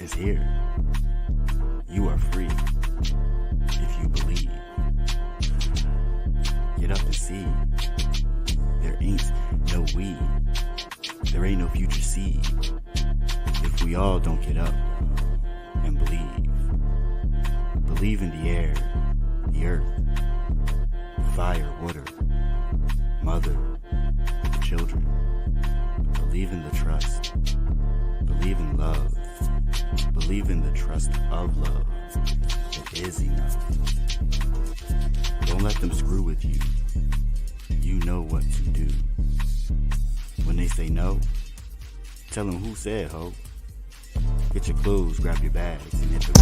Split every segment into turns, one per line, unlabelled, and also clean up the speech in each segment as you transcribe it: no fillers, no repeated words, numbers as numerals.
is here. You are free if you believe. Get up and see. There ain't no we. There ain't no future seed if we all don't get up and believe. Believe in the air, the earth, fire, water, mother, children. Believe in the trust. Believe in love. Believe in the trust of love. It is enough. Don't let them screw with you. You know what to do. When they say no, tell them who said ho. Get your clothes, grab your bags, and hit the...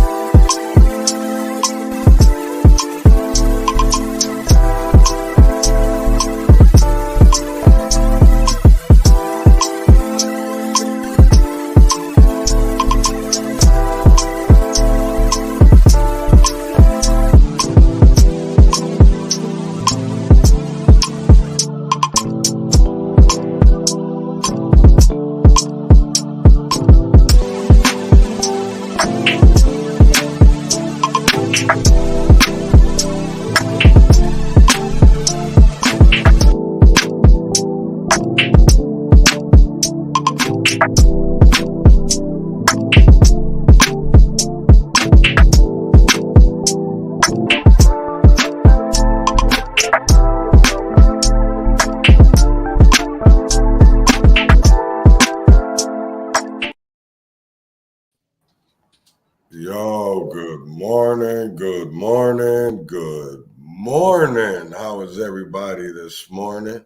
Yo, good morning, good morning, good morning. How is everybody this morning?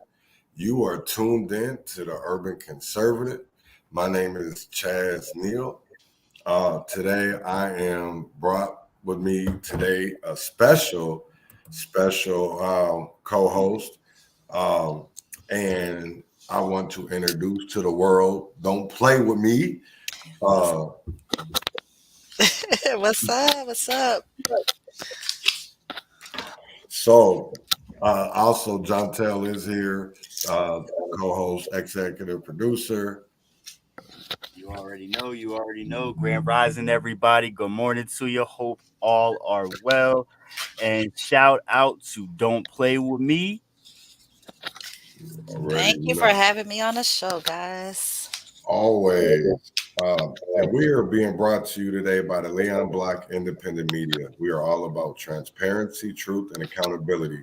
You are tuned in to the Urban Conservative. My name is Chaz Neal. Today I am brought with me today a special co-host. And I want to introduce to the world, don't play with me.
What's up? What's up?
So, also Jontel is here, co-host, executive producer.
You already know. Grand Rising, everybody. Good morning to you. Hope all are well. And shout out to Don't Play With Me.
Thank you for having me on the show, guys.
Always. And we are being brought to you today by the Leon Block Independent Media. We are all about transparency, truth, and accountability.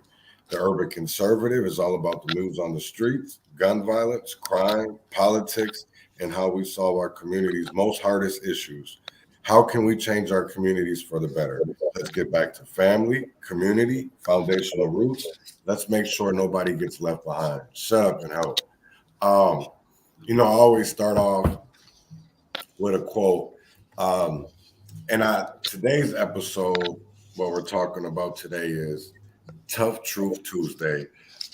The Urban Conservative is all about the news on the streets, gun violence, crime, politics, and how we solve our community's most hardest issues. How can we change our communities for the better? Let's get back to family, community, foundational roots. Let's make sure nobody gets left behind. Shut up and help. I always start off with a quote. Today's episode, what we're talking about today is Tough Truth Tuesday.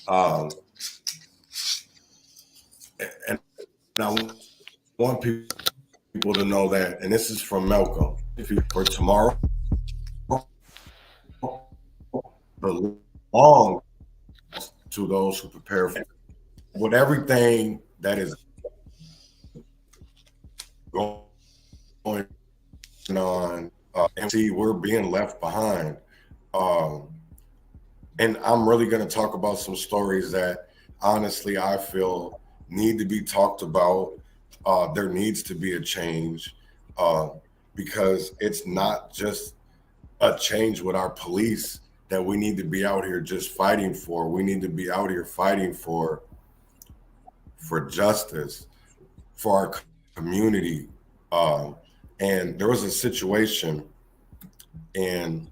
And I want people to know that, and this is from Malcolm, for tomorrow belongs to those who prepare for it. With everything that is going on, and see, we're being left behind. And I'm really going to talk about some stories that honestly I feel need to be talked about. There needs to be a change because it's not just a change with our police that we need to be out here just fighting for. We need to be out here fighting for justice, for our community. And there was a situation in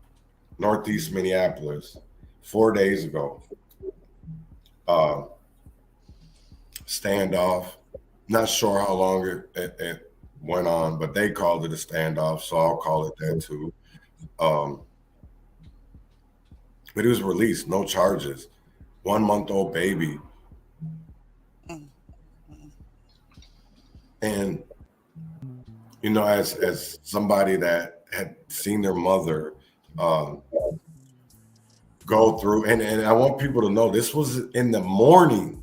Northeast Minneapolis 4 days ago. Standoff. Not sure how long it went on, but they called it a standoff, so I'll call it that too. But he was released, no charges. 1-month-old baby. And as somebody that had seen their mother go through, and I want people to know this was in the morning,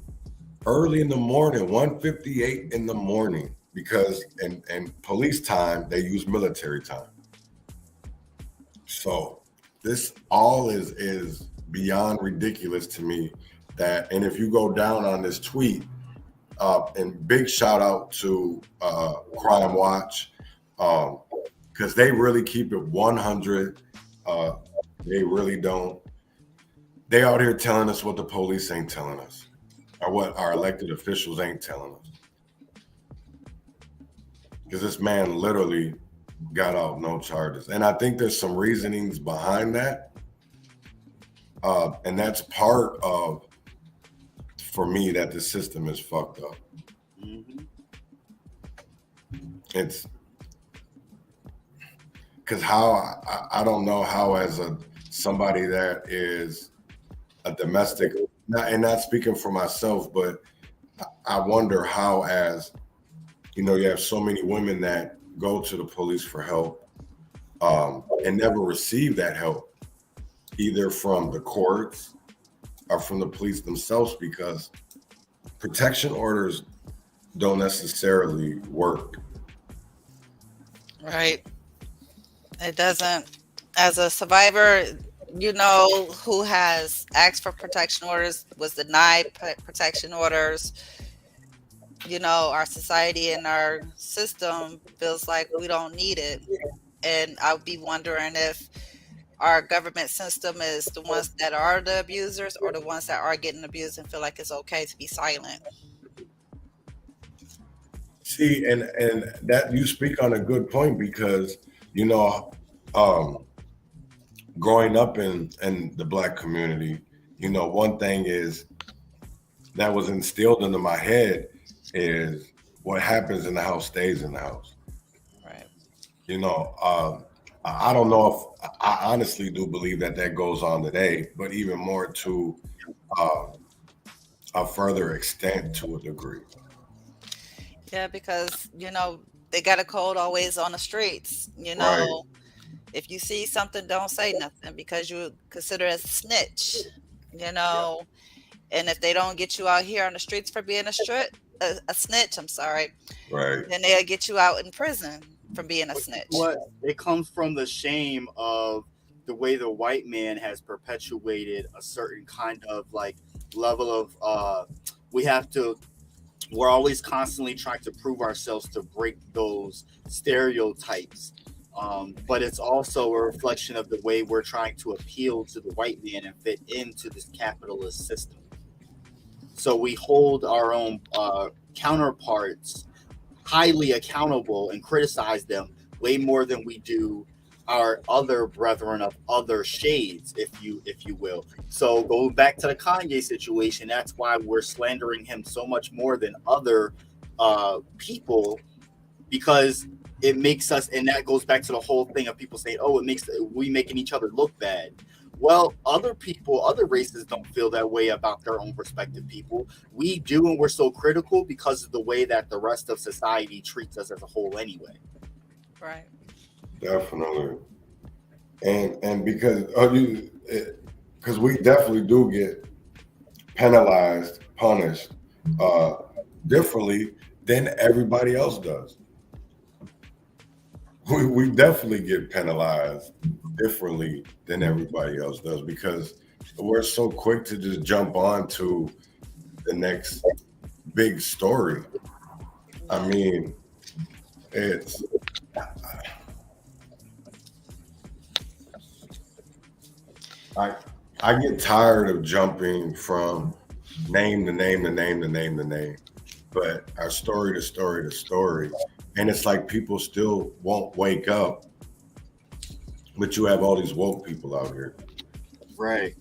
early in the morning, 1:58 in the morning. because in police time they use military time. So this all is beyond ridiculous to me. That, and if you go down on this tweet, and big shout out to Crime Watch, because they really keep it 100. They really don't. They out here telling us what the police ain't telling us, or what our elected officials ain't telling us. Because this man literally got out no charges, and I think there's some reasonings behind that, and that's part of, for me, that the system is fucked up.
Mhm.
It's because how I don't know how, as somebody that is a domestic, not speaking for myself, but I wonder how, as you know, you have so many women that go to the police for help, and never receive that help, either from the courts or from the police themselves, because protection orders don't necessarily work.
Right. It doesn't. As a survivor, you know who has asked for protection orders, was denied protection orders. You know, our society and our system feels like we don't need it. And I'll be wondering if our government system is the ones that are the abusers or the ones that are getting abused and feel like it's okay to be silent.
See, and that you speak on a good point, because you know, growing up in the Black community, you know, one thing is that was instilled into my head is what happens in the house stays in the house.
Right.
You know, I don't know if I honestly do believe that goes on today, but even more to a further extent, to a degree.
Yeah, because, you know, they got a code always on the streets. You
Right,
know, if you see something, don't say nothing because you consider it a snitch, you know. And if they don't get you out here on the streets for being a snitch, I'm sorry,
right,
then they'll get you out in prison from being a snitch.
What it comes from the shame of the way the white man has perpetuated a certain kind of like level of we have to we're always constantly trying to prove ourselves to break those stereotypes. But it's also a reflection of the way we're trying to appeal to the white man and fit into this capitalist system. So we hold our own counterparts highly accountable and criticize them way more than we do our other brethren of other shades, if you will. So going back to the Kanye situation, that's why we're slandering him so much more than other people, because it makes us, and that goes back to the whole thing of people saying, oh, it makes we making each other look bad. Well, other people, other races don't feel that way about their own respective people. We do, and we're so critical because of the way that the rest of society treats us as a whole anyway.
Right.
definitely. And because because we definitely do get penalized, punished differently than everybody else does. We definitely get penalized differently than everybody else does, because we're so quick to just jump on to the next big story. I mean, it's I get tired of jumping from name to name to name to name to name, but our story to story to story, and it's like people still won't wake up. But you have all these woke people out here,
Right.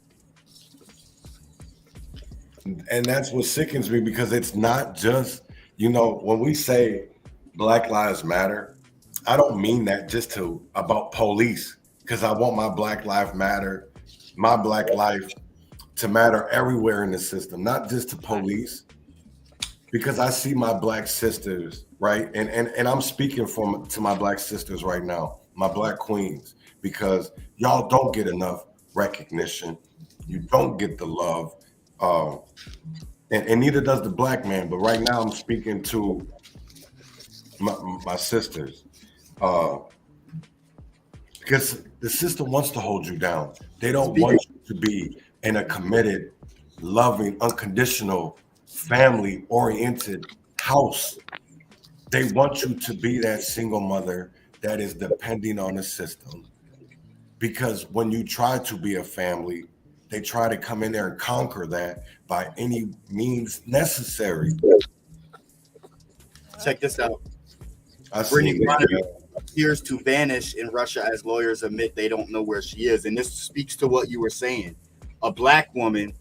and that's what sickens me, because it's not just, when we say Black Lives Matter, I don't mean that just about police, because I want my Black Life Matter, my Black life to matter everywhere in the system, not just to police, because I see my Black sisters, right? And I'm speaking to my Black sisters right now, my Black queens, because y'all don't get enough recognition. You don't get the love. And neither does the Black man. But right now I'm speaking to my sisters, because the system wants to hold you down. They don't want you to be in a committed, loving, unconditional, family-oriented house. They want you to be that single mother that is depending on the system. Because when you try to be a family, they try to come in there and conquer that by any means necessary.
Check this out.
I
Brittany
see.
Griner appears to vanish in Russia as lawyers admit they don't know where she is. And this speaks to what you were saying. A black woman,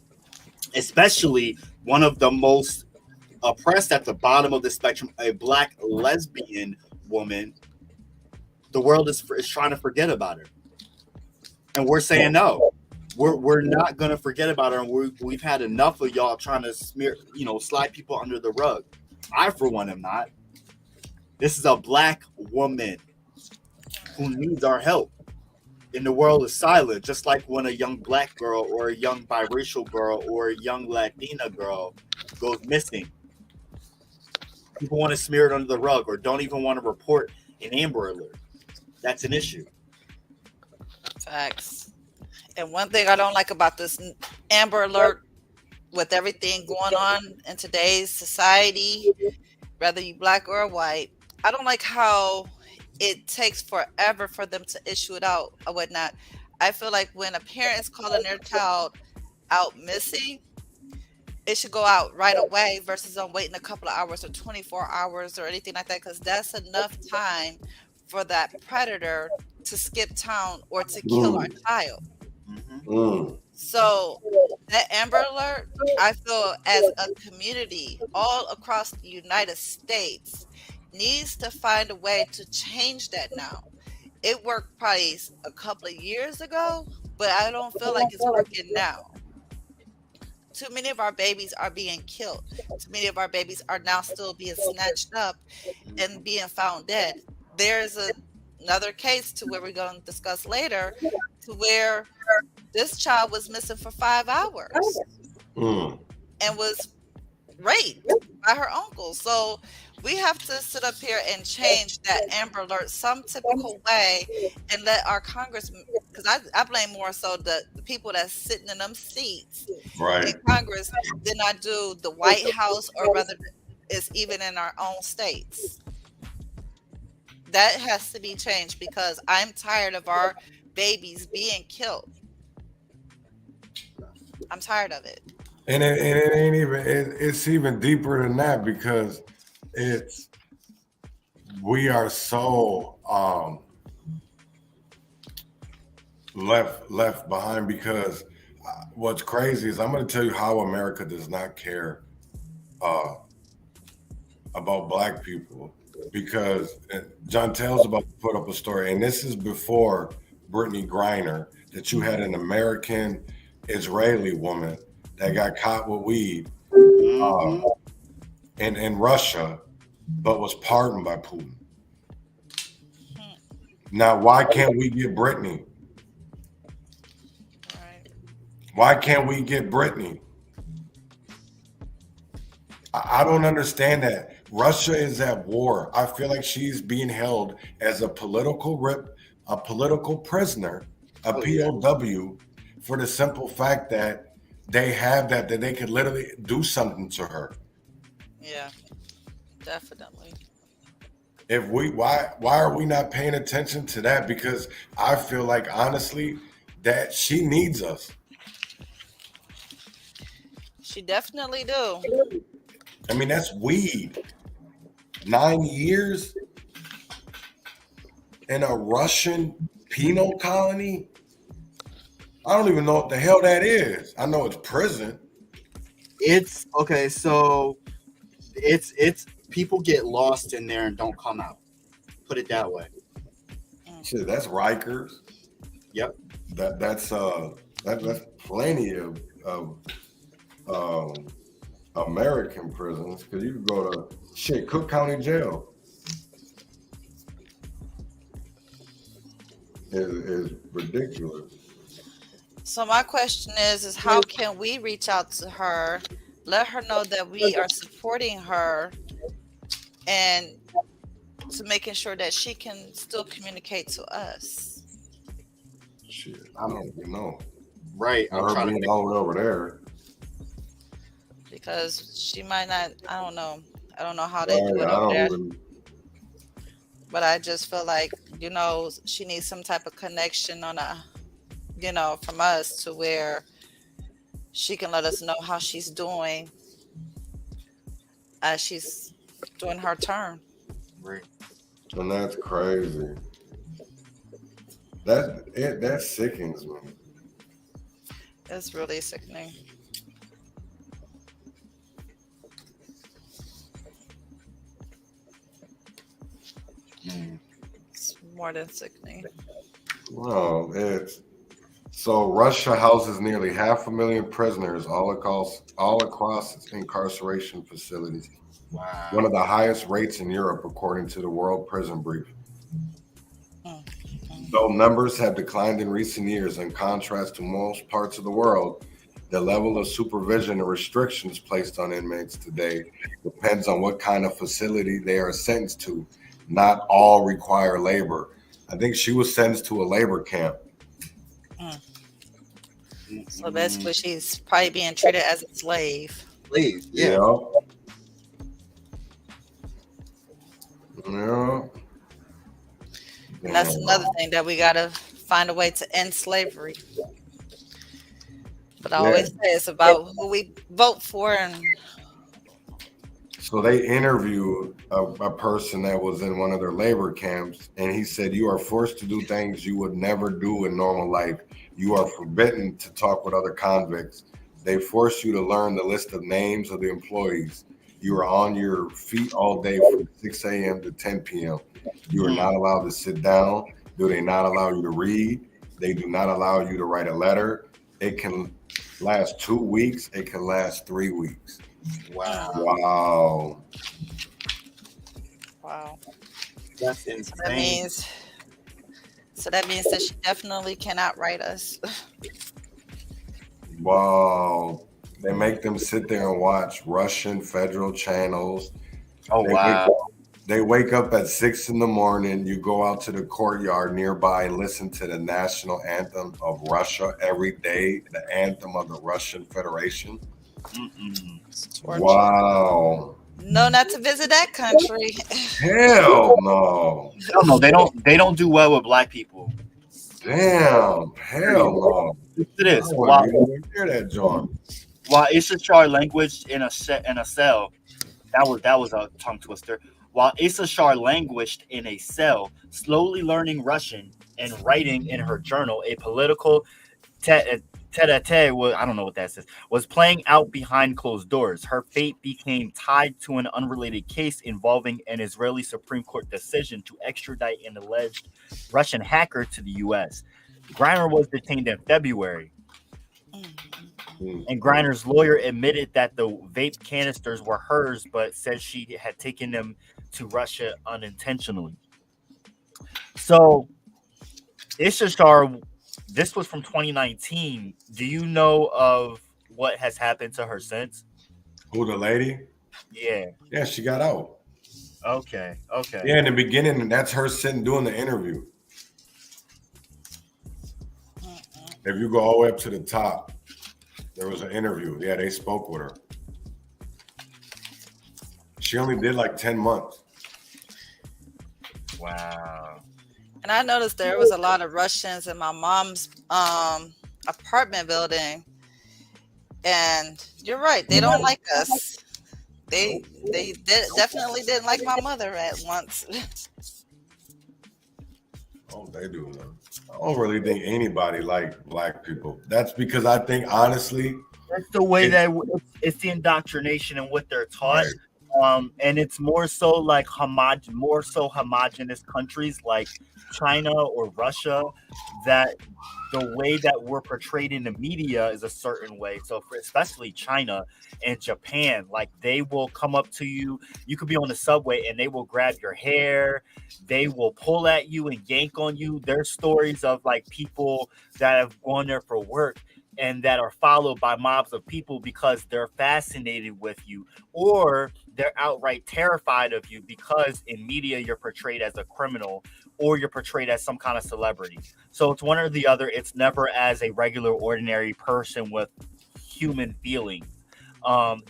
especially one of the most oppressed at the bottom of the spectrum, a black lesbian woman, the world is trying to forget about her. And we're saying no. We're not going to forget about her. And we've had enough of y'all trying to slide people under the rug. I, for one, am not. This is a black woman who needs our help. And the world is silent, just like when a young black girl or a young biracial girl or a young Latina girl goes missing. People want to smear it under the rug or don't even want to report an Amber Alert. That's an issue.
Facts. And one thing I don't like about this Amber Alert, with everything going on in today's society, whether you black or white, I don't like how it takes forever for them to issue it out or whatnot. I feel like when a parent is calling their child out missing, it should go out right away versus on waiting a couple of hours or 24 hours or anything like that, because that's enough time for that predator to skip town or to kill our child. So that Amber Alert, I feel as a community all across the United States needs to find a way to change that now. It worked probably a couple of years ago, but I don't feel like it's working now. Too many of our babies are being killed. Too many of our babies are now still being snatched up and being found dead. There's another case to where we're going to discuss later, to where this child was missing for 5 hours and was raped by her uncle. So we have to sit up here and change that Amber Alert some typical way and let our Congress, because I blame more so the people that's sitting in them seats in Congress than I do the White House, or whether it's even in our own states. That has to be changed, because I'm tired of our babies being killed. I'm tired of it.
And it ain't even, it's even deeper than that, because we are so left behind. Because what's crazy is, I'm going to tell you how America does not care about black people. Because John Tell's about to put up a story, and this is before Brittany Griner, that you had an American Israeli woman that got caught with weed in Russia, but was pardoned by Putin. Now, why can't we get Brittany? Why can't we get Brittany? I don't understand that. Russia is at war. I feel like she's being held as a political prisoner, a POW, for the simple fact that they have that they could literally do something to her.
Yeah, definitely.
Why are we not paying attention to that? Because I feel like, honestly, that she needs us.
She definitely do.
I mean, that's weed. 9 years in a Russian penal colony. I don't even know what the hell that is. I know it's prison.
It's okay. So it's people get lost in there and don't come out. Put it that way.
Shit, that's Rikers.
Yep.
That's plenty of American prisons, because you could go to Cook County Jail. Is ridiculous.
So my question is how can we reach out to her, let her know that we are supporting her, and to making sure that she can still communicate to us.
Shit, I don't even know.
Right. I'm
Her
trying to
being
think.
all over there.
Because she might not, I don't know. I don't know how they do
Right,
it
I
over
don't
there.
even.
But I just feel like, she needs some type of connection on from us to where she can let us know how she's doing as she's doing her turn.
Right.
And that's crazy. That sickens me.
It's really sickening. It's more than sickening.
Well, it's so Russia houses nearly 500,000 prisoners all across its incarceration facilities.
Wow.
One of the highest rates in Europe, according to the World Prison Brief. Though numbers have declined in recent years, in contrast to most parts of the world, the level of supervision and restrictions placed on inmates today depends on what kind of facility they are sentenced to. Not all require labor. I think she was sentenced to a labor camp.
So basically, she's probably being treated as a slave.
Slave. Yeah.
Yeah.
And that's another thing that we got to find a way to end slavery. But I always say it's about who we vote for. And
so they interviewed a person that was in one of their labor camps, and he said, "You are forced to do things you would never do in normal life. You are forbidden to talk with other convicts. They force you to learn the list of names of the employees. You are on your feet all day from 6 a.m. to 10 p.m. You are not allowed to sit down. Do they not allow you to read? They do not allow you to write a letter. It can last 2 weeks. It can last 3 weeks."
Wow.
wow.
That's insane.
That means that she definitely cannot write us.
Wow. They make them sit there and watch Russian federal channels.
Oh, wow.
They wake up at 6 a.m. You go out to the courtyard nearby and listen to the national anthem of Russia every day, the anthem of the Russian Federation. Wow.
No, not to visit that country.
Hell no.
No, they don't do well with black people.
Damn. Hell no.
Listen to this.
I wouldn't even hear that, John.
While Issachar languished in a cell, that was a tongue twister. While Issachar languished in a cell, slowly learning Russian and writing in her journal, a political tete-a-tete, I don't know what that says, was playing out behind closed doors. Her fate became tied to an unrelated case involving an Israeli Supreme Court decision to extradite an alleged Russian hacker to the U.S. Griner was detained in February. And Griner's lawyer admitted that the vape canisters were hers, but said she had taken them to Russia unintentionally. So, Issachar, this was from 2019. Do you know of what has happened to her since?
Who, the lady?
Yeah.
Yeah, she got out.
Okay.
Yeah, in the beginning, that's her sitting doing the interview. If you go all the way up to the top, there was an interview. Yeah, they spoke with her. She only did like 10 months.
Wow.
And I noticed there was a lot of Russians in my mom's apartment building. And you're right, they don't like us. They definitely didn't like my mother at once.
Oh, they do. I don't really think anybody like black people. That's because I think, honestly,
that's the way that it's the indoctrination and what they're taught. Right. And it's more so like homogenous countries like China or Russia, that the way that we're portrayed in the media is a certain way. So for especially China and Japan, like they will come up to you. You could be on the subway and they will grab your hair. They will pull at you and yank on you. There's stories of like people that have gone there for work and that are followed by mobs of people because they're fascinated with you, or they're outright terrified of you because in media you're portrayed as a criminal or you're portrayed as some kind of celebrity. So it's one or the other. It's never as a regular, ordinary person with human feelings.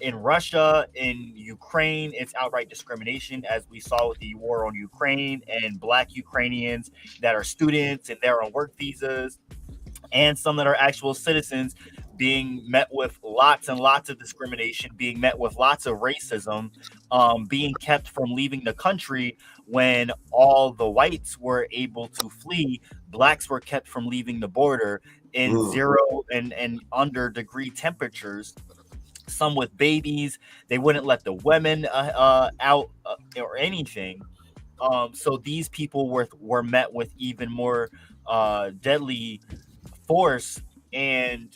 In Russia, in Ukraine, it's outright discrimination, as we saw with the war on Ukraine and Black Ukrainians that are students and they're on work visas, and some that are actual citizens being met with lots and lots of discrimination, being met with lots of racism, being kept from leaving the country when all the whites were able to flee. Blacks were kept from leaving the border in 0 and under degree temperatures. Some with babies, they wouldn't let the women out or anything. So these people were met with even more deadly force and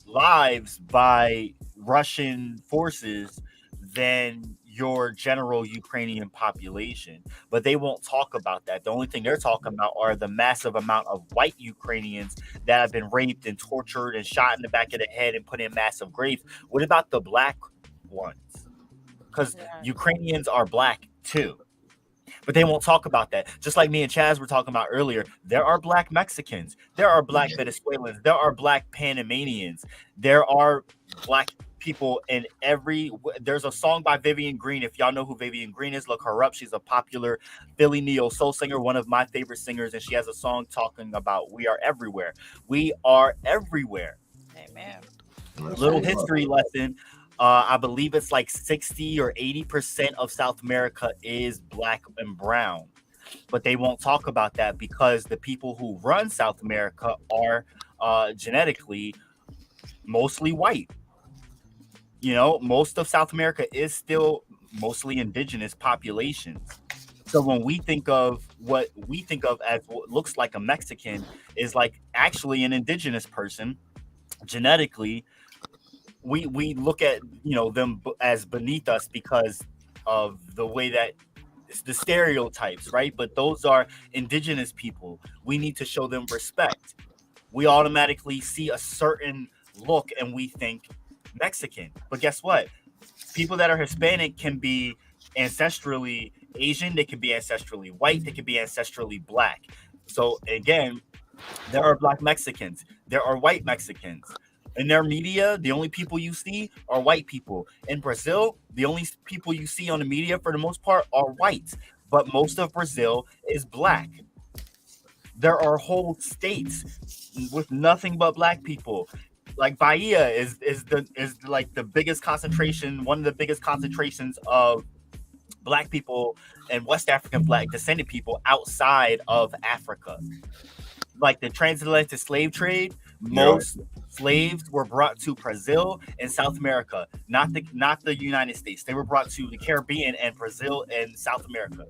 lives by Russian forces than your general Ukrainian population. But they won't talk about that. The only thing they're talking about are the massive amount of white Ukrainians that have been raped and tortured and shot in the back of the head and put in massive graves. What about the black ones? Because Ukrainians are black too. But they won't talk about that. Just like me and Chaz were talking about earlier, there are black Mexicans, there are black Venezuelans, there are black Panamanians, there are black people in every. There's a song by Vivian Green. If y'all know who Vivian Green is, look her up. She's a popular Philly neo soul singer, one of my favorite singers, and she has a song talking about we are everywhere. We are everywhere.
Amen.
Little history lesson. I believe it's like 60 or 80% of South America is black and brown, but they won't talk about that because the people who run South America are genetically mostly white. You know, most of South America is still mostly indigenous populations. So when we think of what we think of as what looks like a Mexican is like actually an indigenous person genetically. We look at, you know, them as beneath us because of the way that it's the stereotypes, right? But those are indigenous people. We need to show them respect. We automatically see a certain look and we think Mexican. But guess what? People that are Hispanic can be ancestrally Asian, they can be ancestrally white, they can be ancestrally black. So again, there are black Mexicans, there are white Mexicans. In their media, the only people you see are white people. In Brazil, the only people you see on the media for the most part are white, but most of Brazil is black. There are whole states with nothing but black people. Like Bahia is like the biggest concentration, one of the biggest concentrations of black people and West African black descended people outside of Africa. Like the transatlantic slave trade, most slaves were brought to Brazil and South America, not the United States. They were brought to the Caribbean and Brazil and South America.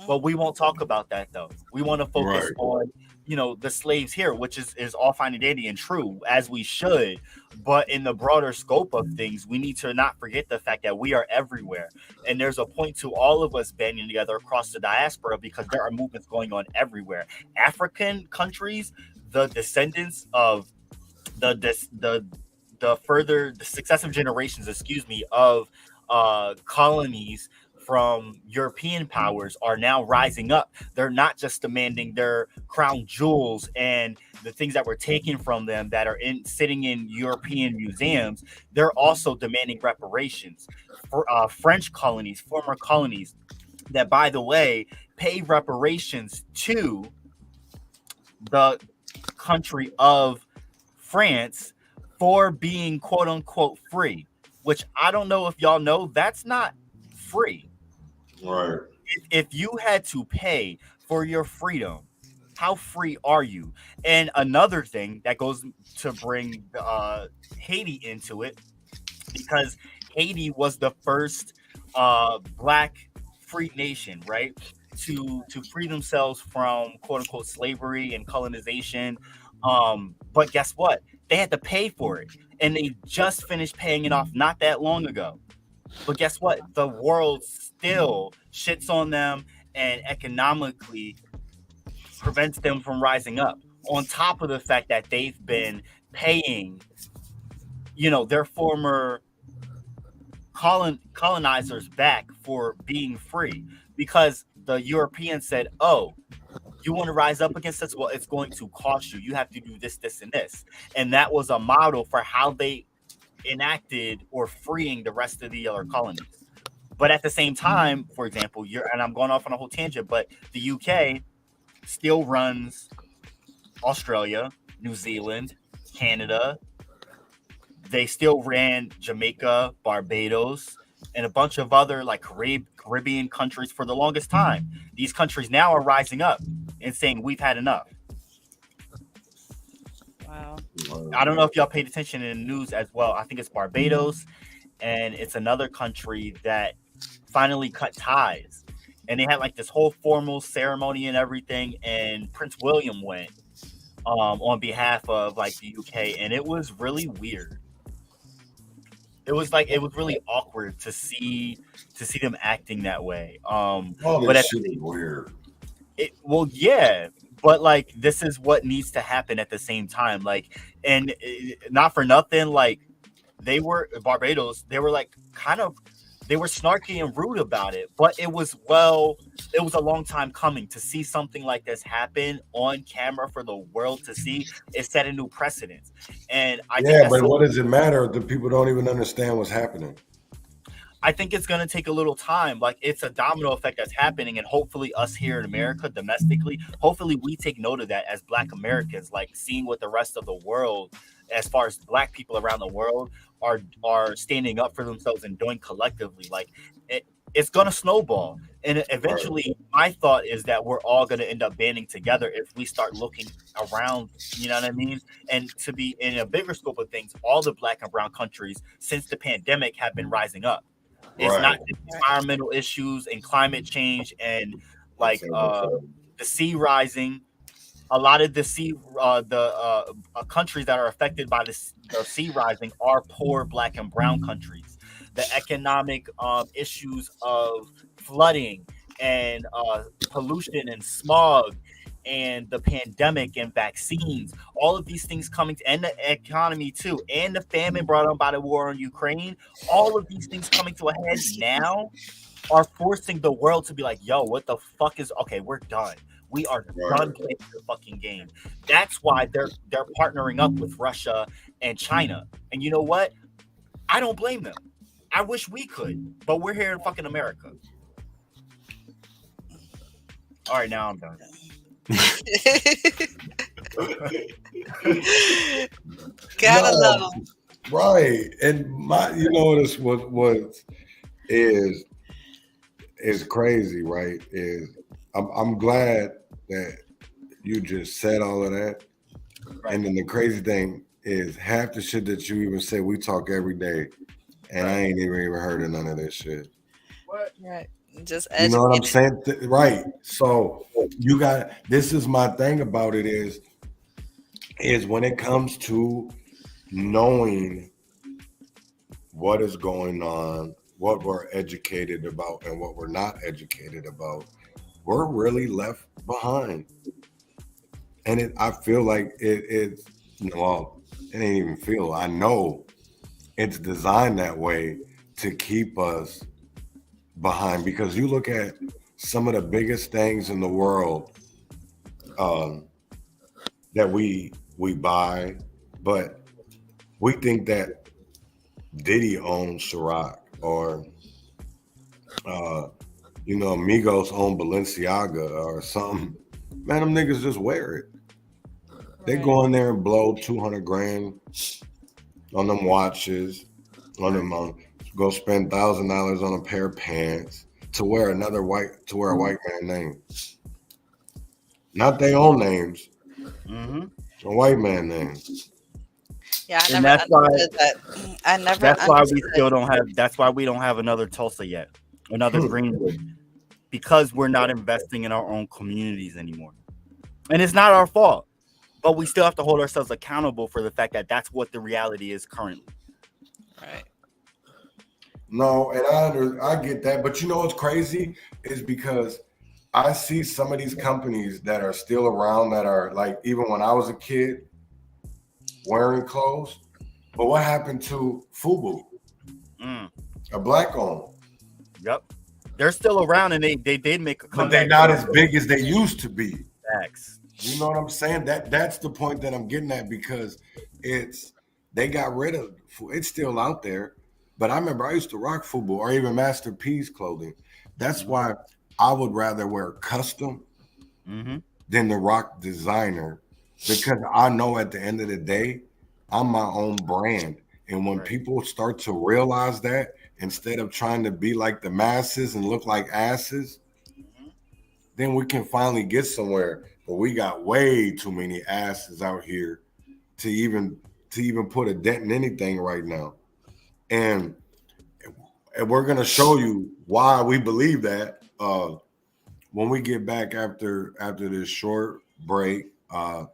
But we won't talk about that though. We want to focus on, you know, the slaves here, which is all fine and dandy and true, as we should. But in the broader scope of things, we need to not forget the fact that we are everywhere. And there's a point to all of us banding together across the diaspora because there are movements going on everywhere. African countries, the descendants of the successive generations, of colonies from European powers are now rising up. They're not just demanding their crown jewels and the things that were taken from them that are sitting in European museums. They're also demanding reparations for French colonies, former colonies that, by the way, pay reparations to the country of France for being quote unquote free, which I don't know if y'all know, that's not free.
Right.
If you had to pay for your freedom, how free are you? And another thing that goes to bring Haiti into it, because Haiti was the first black free nation, right? To free themselves from quote unquote slavery and colonization. But guess what? They had to pay for it. And they just finished paying it off not that long ago. But guess what? The world still shits on them and economically prevents them from rising up. on top of the fact that they've been paying, their former colonizers back for being free, because the Europeans said, oh, you want to rise up against us? Well, it's going to cost you. You have to do this, this, and this. And that was a model for how they enacted or freeing the rest of the other colonies. But at the same time, for example, and I'm going off on a whole tangent, but the UK still runs Australia, New Zealand, Canada. They still ran Jamaica, Barbados, and a bunch of other like Caribbean countries for the longest time. These countries now are rising up and saying we've had enough.
Wow.
I don't know if y'all paid attention in the news as well. I think it's Barbados, and it's another country that finally cut ties. And they had like this whole formal ceremony and everything, and Prince William went on behalf of like the UK, and it was really weird. It was really awkward to see them acting that way. But
this shit is weird.
Yeah, but like this is what needs to happen at the same time. Like, and not for nothing, like Barbados, they were like they were snarky and rude about it, but it was a long time coming. To see something like this happen on camera for the world to see, it set a new precedent. And I think
but what does it matter if the people don't even understand what's happening?
I think it's going to take a little time. Like, it's a domino effect that's happening, and hopefully us here in America domestically, hopefully we take note of that as Black Americans, like seeing what the rest of the world, as far as Black people around the world, are standing up for themselves and doing collectively. Like, it's going to snowball. And eventually, my thought is that we're all going to end up banding together if we start looking around, you know what I mean? And to be in a bigger scope of things, all the Black and brown countries since the pandemic have been rising up. It's not environmental issues and climate change and like the sea rising. A lot of the countries that are affected by the sea rising are poor Black and brown countries. The economic issues of flooding and pollution and smog and the pandemic and vaccines, all of these things coming to, and the economy too, and the famine brought on by the war in Ukraine, all of these things coming to a head now are forcing the world to be like, yo, what the fuck okay, we're done. We are done playing the fucking game. That's why they're partnering up with Russia and China. And you know what? I don't blame them. I wish we could, but we're here in fucking America. All right, now I'm done.
Gotta love them.
Right. And what is crazy, right? Is I'm glad that you just said all of that. Right. And then the crazy thing is half the shit that you even say, we talk every day, and I ain't even heard of none of this shit.
What? Right. Just
you know what I'm saying? Right. So this is my thing about it is when it comes to knowing what is going on, what we're educated about and what we're not educated about, we're really left behind. And I feel like it ain't even feel. I know it's designed that way to keep us behind, because you look at some of the biggest things in the world that we buy, but we think that Diddy owns Ciroc, or Migos own Balenciaga or something. Man, them niggas just wear it. They go in there and blow $200,000 on them watches, on them go spend $1,000 on a pair of pants to wear a white man name. Not their own names. Mm-hmm. A white man name.
Yeah, I never understood that.
That's why we still don't have. That's why we don't have another Tulsa yet, another Greenwood, because we're not investing in our own communities anymore. And it's not our fault, but we still have to hold ourselves accountable for the fact that that's what the reality is currently.
Right.
No, and I get that, but you know what's crazy is because I see some of these companies that are still around that are like, even when I was a kid, wearing clothes. But what happened to FUBU? A black owned.
Yep. They're still around and they did make a comeback.
But they're not as big as they used to be.
Facts.
You know what I'm saying? That's the point that I'm getting at, because they got rid of it's still out there. But I remember I used to rock FUBU or even Master P's clothing. That's why I would rather wear custom than the rock designer, because I know at the end of the day, I'm my own brand. And when people start to realize that, instead of trying to be like the masses and look like asses, then we can finally get somewhere. But we got way too many asses out here to even put a dent in anything right now. And we're going to show you why we believe that when we get back after this short break.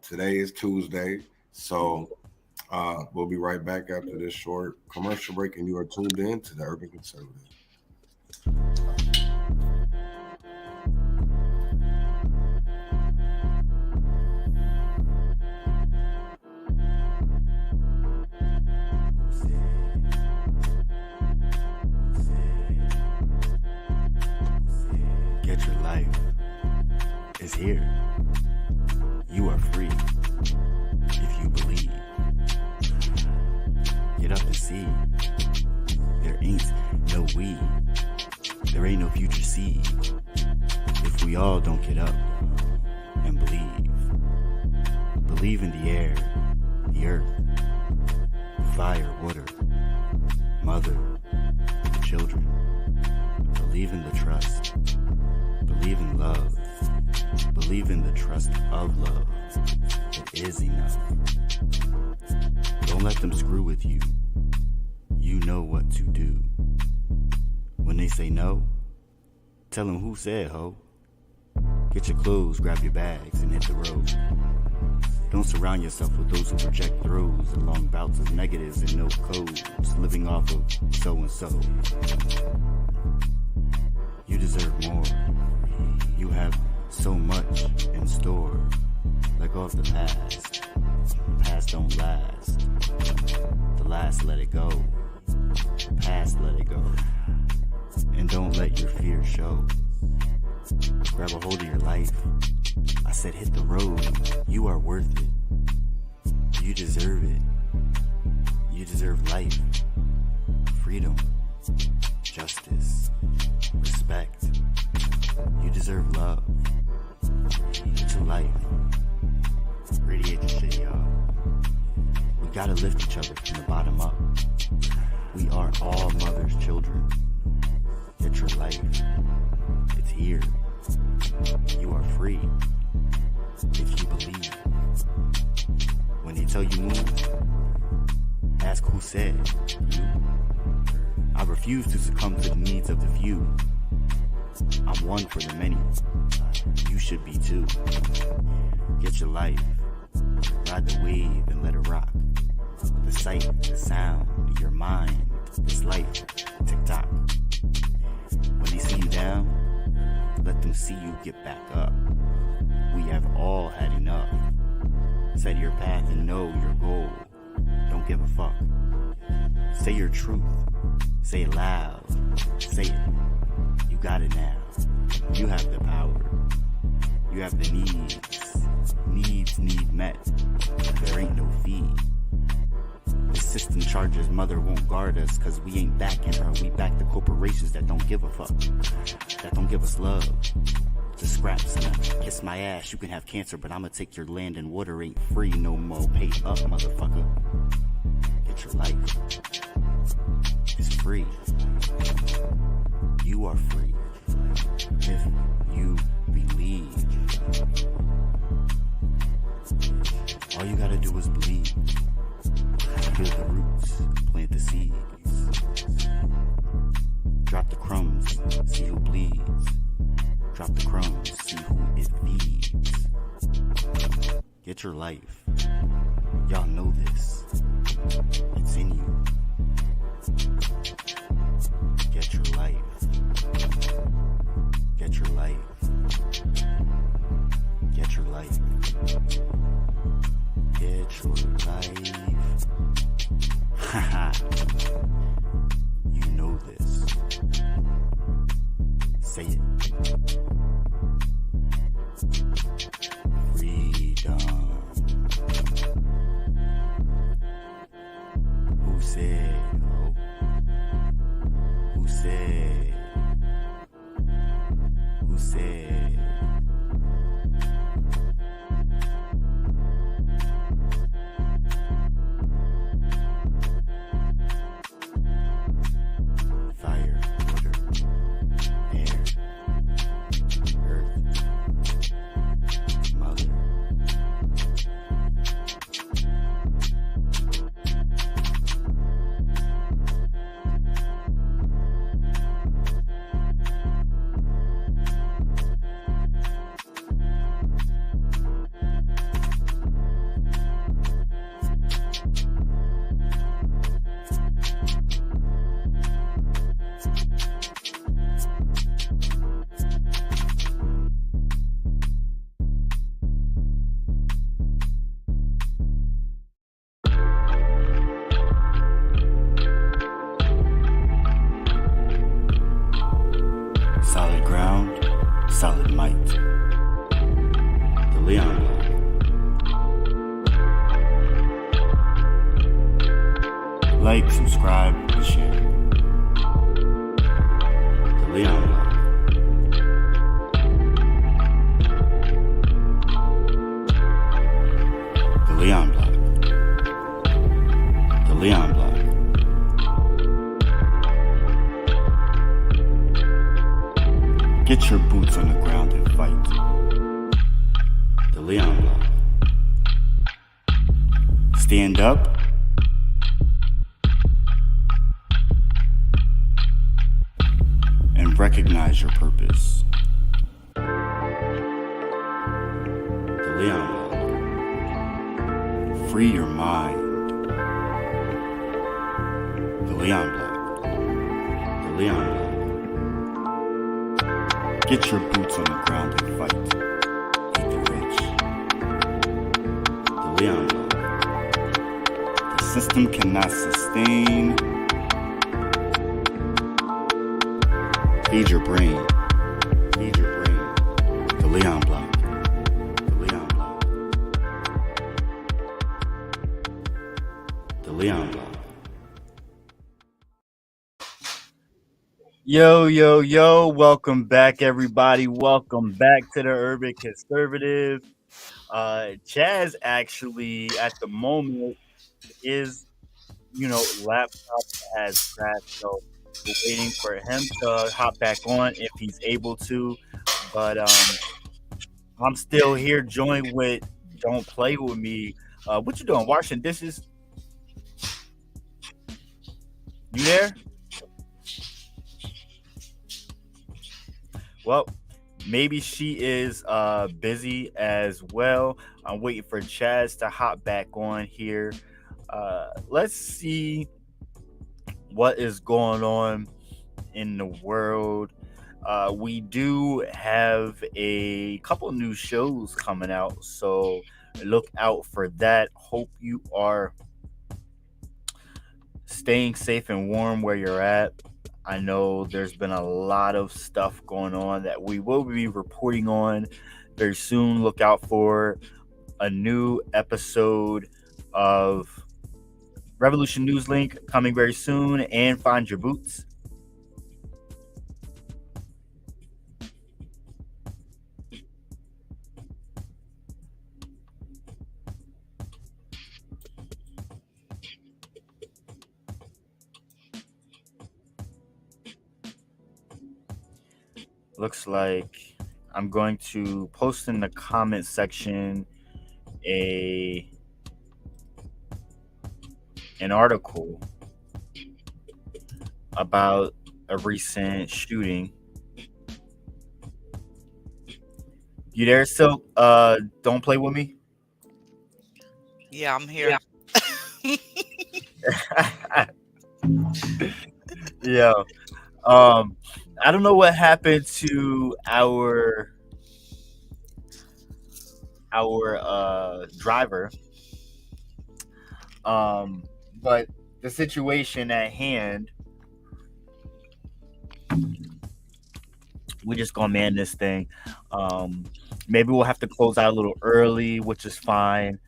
Today is Tuesday, so we'll be right back after this short commercial break, and you are tuned in to the Urban Conservative.
Get your life is here. You are free if you believe. Get up and see. There ain't no we. There ain't no future seed if we all don't get up and believe. Believe in the air, the earth, fire, water, mother, children. Believe in the trust. Believe in love. Believe in the trust of love. It is enough. Don't let them screw with you. You know what to do. When they say no, tell them who said ho. Get your clothes, grab your bags, and hit the road. Don't surround yourself with those who project throws along bouts of negatives and no codes, living off of so-and-so. You deserve more. You have so much in store. Let go of the past. The past don't last. The last, let it go. The past, let it go. And don't let your fear show. Grab a hold of your life. I said hit the road. You are worth it. You deserve it. You deserve life, freedom, justice, respect. You deserve love. Get your life. Radiate the shit, y'all. We gotta lift each other from the bottom up. We are all mother's children. Get your life. It's here. You are free if you believe. When they tell you move, ask who said you. I refuse to succumb to the needs of the few. I'm one for the many. You should be too. Get your life. Ride the wave and let it rock. The sight, the sound, your mind, this life, tick-tock. When they see you down, let them see you get back up. We have all had enough. Set your path and know your goal. Don't give a fuck. Say your truth. Say it loud. Say it. You got it now. You have the power. You have the needs. Needs need met. There ain't no fee. The system charges mother won't guard us, cause we ain't backing her. We back the corporations that don't give a fuck. That don't give us love. Just scraps and kiss my ass. You can have cancer, but I'ma take your land and water ain't free no more. Pay up, motherfucker. Get your life. It's free. You are free. If you believe. All you gotta do is believe. Build the roots, plant the seeds. Drop the crumbs, see who bleeds. Drop the crumbs, see who it feeds. Get your life. Y'all know this. It's in you. Get your life. Get your life. Get your life. Get your life. Haha. You know this. Say it. Freedom. Who said? Oh. Who said? Who said? Fire, water, air, earth, mother. Solid ground, solid might. The Leon Block. Like, subscribe, and share. The Leon Block. The Leon Block. The Leon Block. Get your boots on the ground and fight. The Leon Block. Stand up. And recognize your purpose. The Leon Block. Free your mind. The Leon Block. The Leon Block. Get your boots on the ground and fight. Eat the rich. The Leon Block. The system cannot sustain. Feed your brain. Feed your brain. The Leon Block. The Leon Block. The Leon Block.
Yo, yo, yo, welcome back, everybody. Welcome back to the Urban Conservative. Chaz actually, at the moment, is, laptop has crashed, so we're waiting for him to hop back on if he's able to. But I'm still here, joined with Don't Play With Me. What you doing, washing dishes? You there? Well, maybe she is busy as well. I'm waiting for Chaz to hop back on here. Let's see what is going on in the world. We do have a couple new shows coming out, so look out for that. Hope you are staying safe and warm where you're at. I know there's been a lot of stuff going on that we will be reporting on very soon. Look out for a new episode of Revolution News Link coming very soon, and Find Your Boots. Looks like I'm going to post in the comment section an article about a recent shooting. You there, Silk? Don't play with me.
Yeah, I'm here.
Yeah. I don't know what happened to our our driver. But the situation at hand, we just gonna man this thing. Maybe we'll have to close out a little early, which is fine.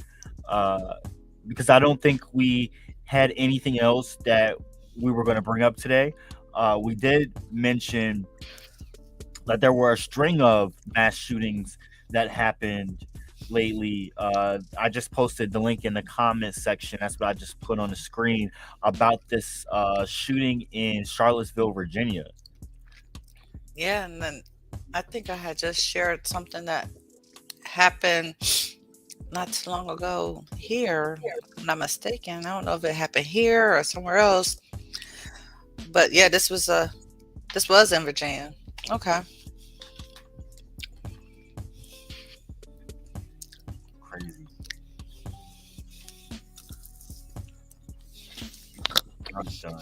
Because I don't think we had anything else that we were going to bring up today. We did mention that there were a string of mass shootings that happened lately. I just posted the link in the comments section. That's what I just put on the screen about this shooting in Charlottesville, Virginia.
Yeah, and then I think I had just shared something that happened not too long ago here. If I'm not mistaken. I don't know if it happened here or somewhere else. But yeah, this was in Virginia. Okay.
Crazy. I'm done.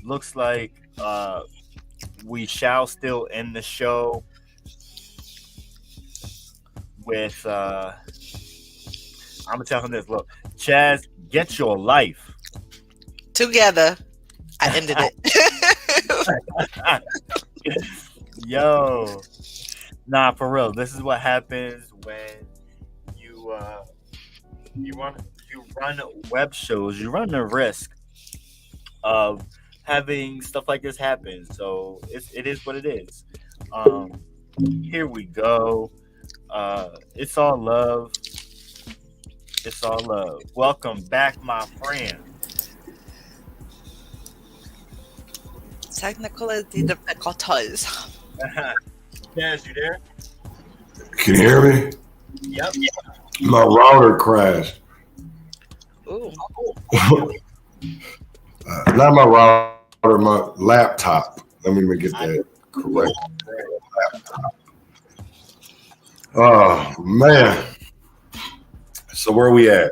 Looks like we shall still end the show with I'm gonna tell him this. Look, Chaz, get your life
Together. I ended it.
Yo, nah, for real. This is what happens when you run web shows. You run the risk of having stuff like this happen. So it is what it is. Here we go. It's all love. It's all love. Welcome back, my friend.
Technical difficulties.
Chaz, you there?
Can you hear me?
Yep.
My router crashed.
Ooh.
Not my router, my laptop. Let me get that correct. Laptop. Oh man. So where are we at?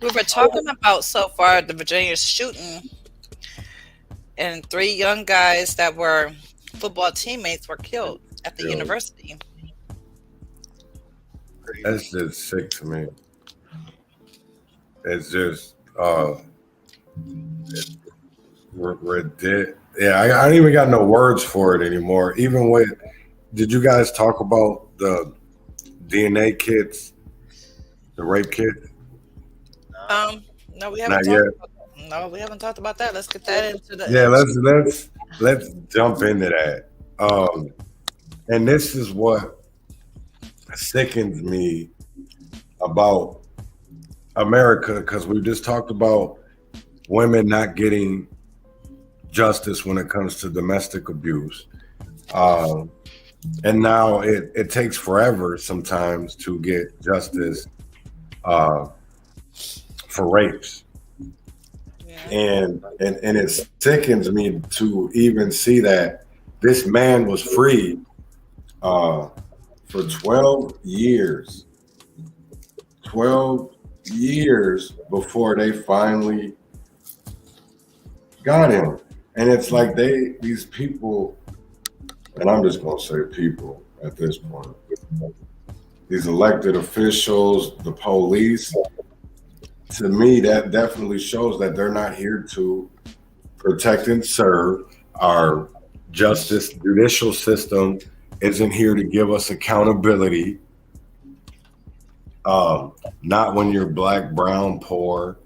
We were talking about so far the Virginia shooting, and 3 young guys that were football teammates were killed at the university.
That's just sick to me. It's just we're dead. Yeah, I don't even got no words for it anymore. Even with, did you guys talk about the DNA kits, the rape kit?
No, we haven't
Not yet.
No, we haven't talked about that. Let's get that into the.
Yeah, let's jump into that. And this is what sickens me about America, because we just talked about women not getting justice when it comes to domestic abuse. And now it takes forever sometimes to get justice for rapes.
Yeah.
And it sickens me to even see that this man was free for 12 years. 12 years before they finally got him. And it's like these people, and I'm just gonna say people at this point, these elected officials, the police, to me, that definitely shows that they're not here to protect and serve. Our justice judicial system isn't here to give us accountability. Not when you're black, brown, poor.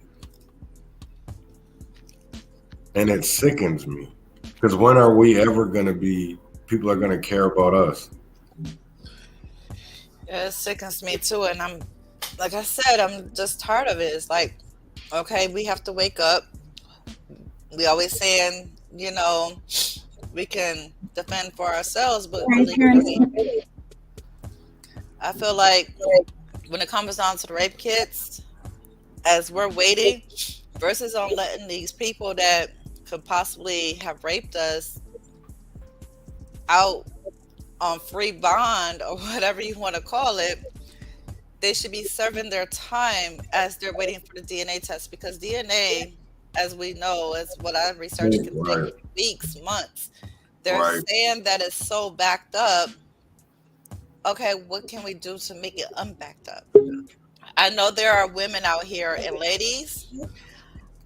And it sickens me, because when are we ever going to be, people are going to care about us?
Yeah, it sickens me too. And I'm, like I said, I'm just tired of it. It's like, okay, we have to wake up. We always saying, we can defend for ourselves, but really, I feel like when it comes down to the rape kits, as we're waiting, versus on letting these people that could possibly have raped us out on free bond or whatever you want to call it, they should be serving their time as they're waiting for the DNA test, because DNA, as we know, as what I've researched, can take weeks, months. They're saying that it's so backed up Okay, what can we do to make it unbacked up? I know there are women out here, and ladies,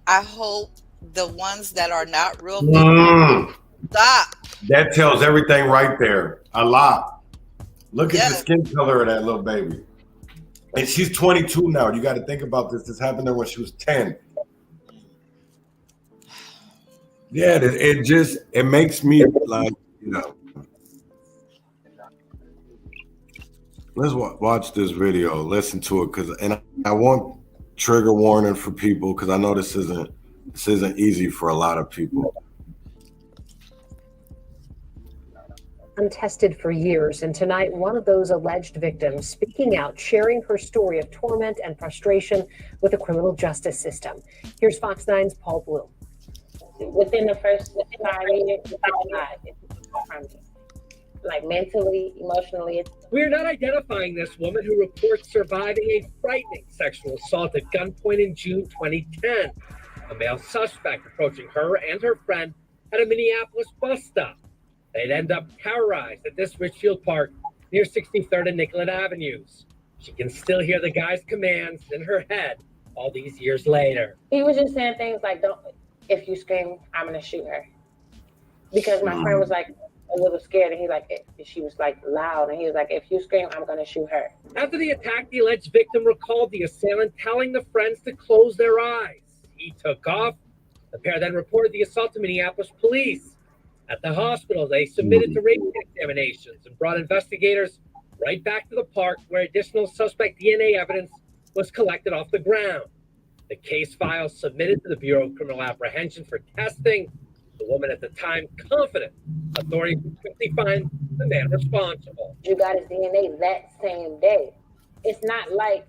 I hope the ones that are not real victims
Mm,
stop.
that tells everything right there. A lot. Look at the
Yes,
skin color of that little baby. And she's 22 now. You got to think about this. This happened to her when she was 10. Yeah, it makes me like, you know. Let's watch this video, listen to it, and I want trigger warning for people because I know this isn't easy for a lot of people.
Untested for years, and tonight one of those alleged victims speaking out, sharing her story of torment and frustration with the criminal justice system. Here's Fox 9's Paul Bloom.
Within the first 5 years, from me. Like mentally, emotionally.
We're not identifying this woman who reports surviving a frightening sexual assault at gunpoint in June 2010. A male suspect approaching her and her friend at a Minneapolis bus stop. They'd end up terrorized at this Richfield Park near 63rd and Nicollet Avenues. She can still hear the guy's commands in her head all these years later.
He was just saying things like, "Don't, if you scream, I'm gonna shoot her." Because my friend was like a little scared, and she was like loud, and he was like, "If you scream, I'm gonna shoot her."
After the attack, the alleged victim recalled the assailant telling the friends to close their eyes. He took off. The pair then reported the assault to Minneapolis police. At the hospital, they submitted to rape examinations and brought investigators right back to the park where additional suspect DNA evidence was collected off the ground. The case file submitted to the Bureau of Criminal Apprehension for testing. The woman at the time confident authorities would quickly find the man responsible.
You got his DNA that same day. It's not like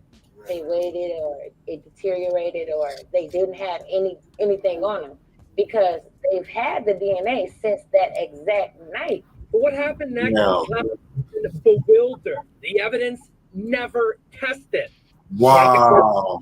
they waited or it deteriorated or they didn't have anything on them, because they've had the DNA since that exact night.
But what happened next
No.
was bewildered. The evidence never tested.
Wow.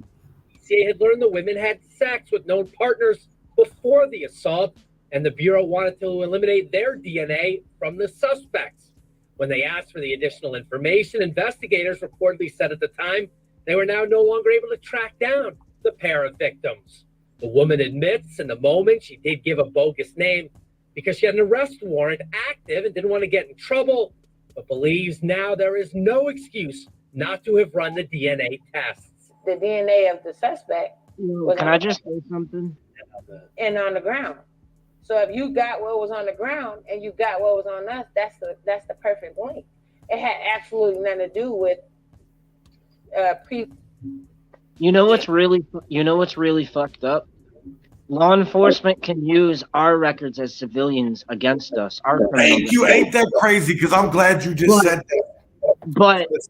CA had learned the women had sex with known partners before the assault, and the Bureau wanted to eliminate their DNA from the suspects. When they asked for the additional information, investigators reportedly said at the time they were now no longer able to track down the pair of victims. The woman admits in the moment she did give a bogus name because she had an arrest warrant active and didn't want to get in trouble, but believes now there is no excuse not to have run the DNA tests.
The DNA of the suspect was
Can I just say something?
and on the ground. So if you got what was on the ground and you got what was on us, that's the perfect link. It had absolutely nothing to do with
You know what's really fucked up? Law enforcement can use our records as civilians against us. Our
Thank you. Ain't that crazy? Because I'm glad you just said that.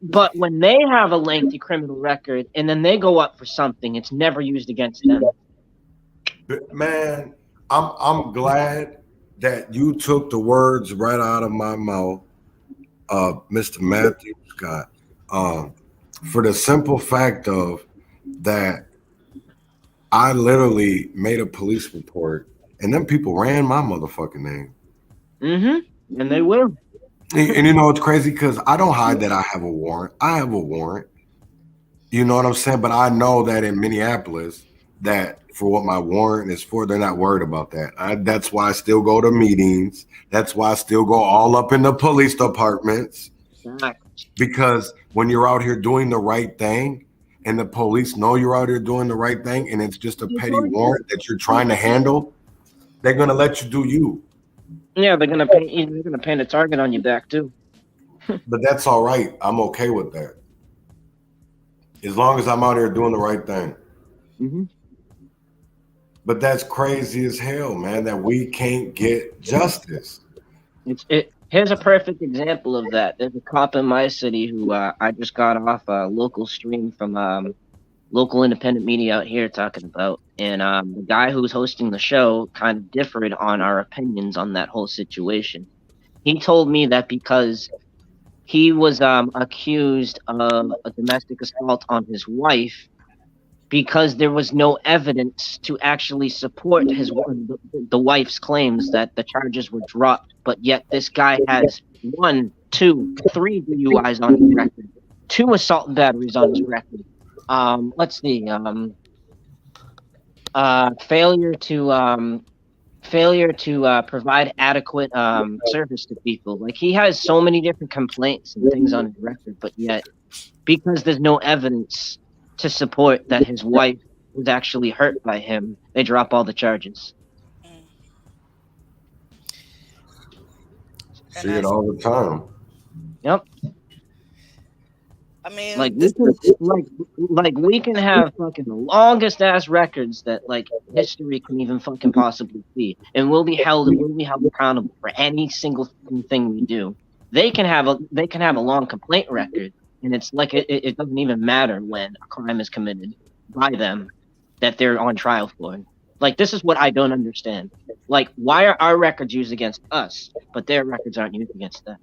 But when they have a lengthy criminal record and then they go up for something, it's never used against them.
But man, I'm glad that you took the words right out of my mouth, Mr. Matthew Scott, for the simple fact of that I literally made a police report and then people ran my motherfucking name.
Mm-hmm. And they will.
And you know it's crazy because I don't hide that I have a warrant. I have a warrant. You know what I'm saying? But I know that in Minneapolis, that for what my warrant is for, they're not worried about that. That's why I still go to meetings. That's why I still go all up in the police departments. Because when you're out here doing the right thing and the police know you're out here doing the right thing and it's just a petty warrant that you're trying to handle, they're going to let you do you.
Yeah, they're gonna paint a target on your back too.
But that's all right. I'm okay with that. As long as I'm out here doing the right thing.
Mm-hmm.
But that's crazy as hell, man, that we can't get justice.
Here's a perfect example of that. There's a cop in my city who I just got off a local stream from local independent media out here talking about. And the guy who was hosting the show kind of differed on our opinions on that whole situation. He told me that because he was accused of a domestic assault on his wife, because there was no evidence to actually support the wife's claims that the charges were dropped. But yet this guy has 1, 2, 3 DUIs on his record, 2 assault and batteries on his record. Let's see. Failure to provide adequate service to people. Like, he has so many different complaints and things on his record, but yet because there's no evidence to support that his wife was actually hurt by him, they drop all the charges.
See it all the time.
Yep.
I mean,
Like we can have fucking the longest ass records that like history can even fucking possibly see, and we'll be held accountable for any single thing we do. They can have a long complaint record, and it's like it doesn't even matter when a crime is committed by them that they're on trial for. Like, this is what I don't understand. Like, why are our records used against us, but their records aren't used against them?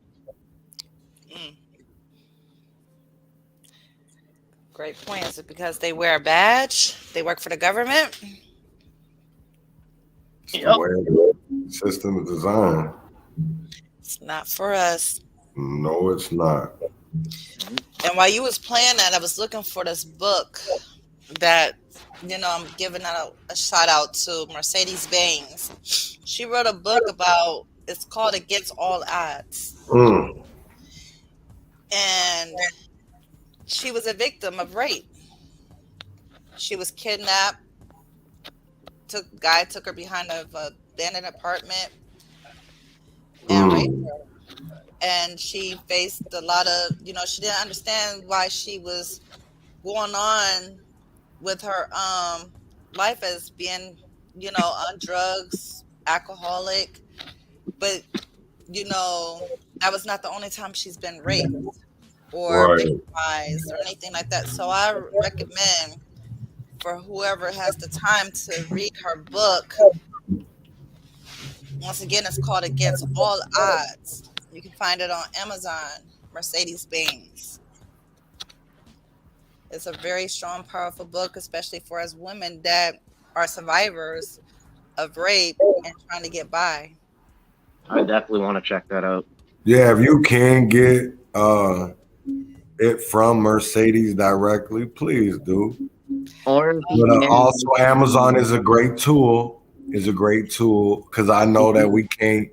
Great point. Is it because they wear a badge? They work for the government?
It's the way the system is designed.
It's not for us.
No, it's not.
And while you was playing that, I was looking for this book that, I'm giving out a shout out to Mercedes Bangs. She wrote a book about, it's called Against All Odds. And she was a victim of rape. She was kidnapped. Guy took her behind an abandoned apartment and raped her. And she faced a lot of, she didn't understand why she was going on with her life as being, on drugs, alcoholic. But, that was not the only time she's been raped or victimized or anything like that. So I recommend for whoever has the time to read her book. Once again, it's called Against All Odds. You can find it on Amazon, Mercedes Bangs. It's a very strong, powerful book, especially for us women that are survivors of rape and trying to get by.
I definitely want to check that out.
Yeah, if you can get it from Mercedes directly, please do.
Or
also, Amazon is a great tool. Because I know that we can't,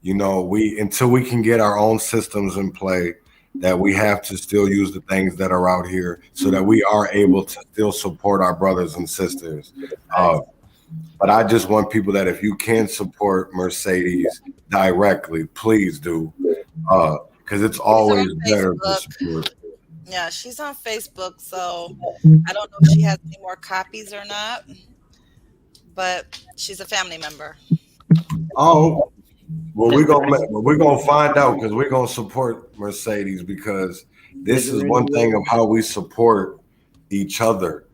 until we can get our own systems in play, that we have to still use the things that are out here so that we are able to still support our brothers and sisters. But I just want people that if you can support Mercedes directly, please do. Because it's always better to support.
Yeah, she's on Facebook, so I don't know if she has any more copies or not, but she's a family member.
Oh, well, we're gonna find out, because we're gonna support Mercedes, because this is one thing of how we support each other.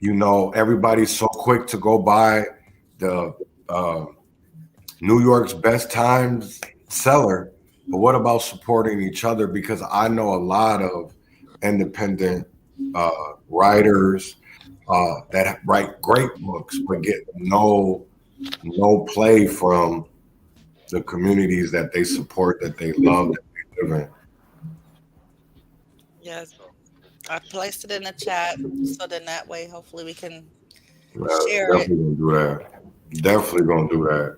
Everybody's so quick to go buy the New York's Best Times seller, but what about supporting each other? Because I know a lot of independent writers that write great books but get no play from the communities that they support, that they love, that they live in.
Yes, I placed it in the chat, so then that way, hopefully, we can share it.
Definitely gonna do that.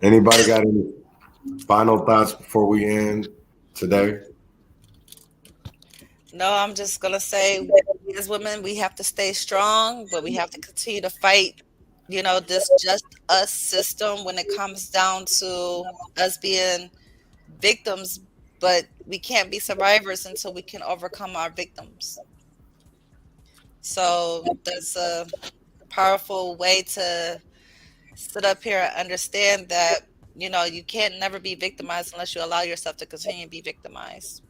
Anybody got any final thoughts before we end today?
No, I'm just gonna say, as women, we have to stay strong, but we have to continue to fight. This just us system when it comes down to us being victims, but we can't be survivors until we can overcome our victims. So there's a powerful way to sit up here and understand that, you can't never be victimized unless you allow yourself to continue to be victimized.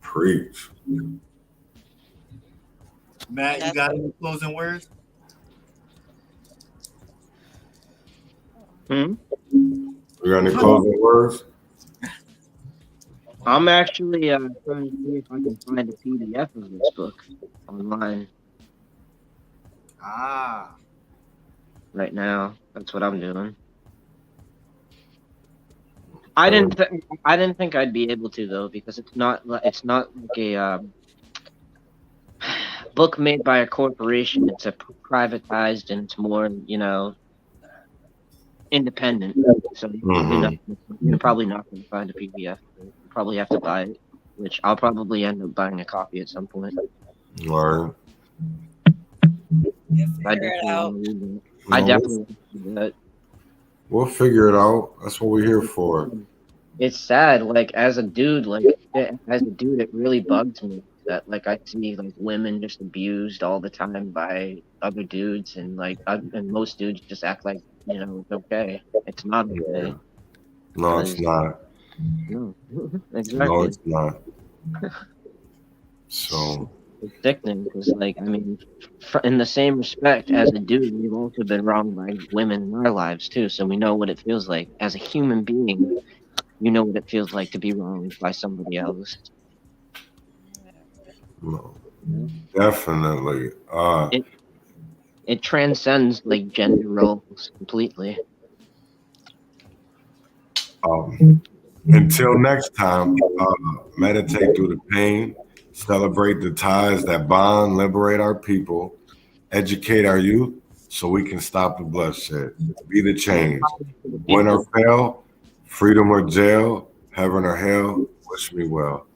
Preach.
Matt, you got any closing words?
You got any closing words?
I'm actually trying to see if I can find a PDF of this book online right now. That's what I'm doing. I didn't think I'd be able to though, because it's not like a book made by a corporation. It's a privatized, and it's more, independent. So you're probably not going to find a PDF. You probably have to buy it, which I'll probably end up buying a copy at some point.
Right.
I definitely want to do that.
We'll figure it out. That's what we're here for.
It's sad, like as a dude, it really bugs me that like I see like women just abused all the time by other dudes, and and most dudes just act like it's okay. It's not okay.
No, it's not.
No, exactly.
No, it's not. So
it's sickening because, in the same respect as a dude, we've also been wronged by women in our lives too. So we know what it feels like as a human being. You know what it feels like to be wronged by somebody else.
no, definitely.
It transcends gender roles completely.
Until next time, meditate through the pain, celebrate the ties that bond, liberate our people, educate our youth so we can stop the bloodshed. Be the change. Win or fail, freedom or jail, heaven or hell, wish me well.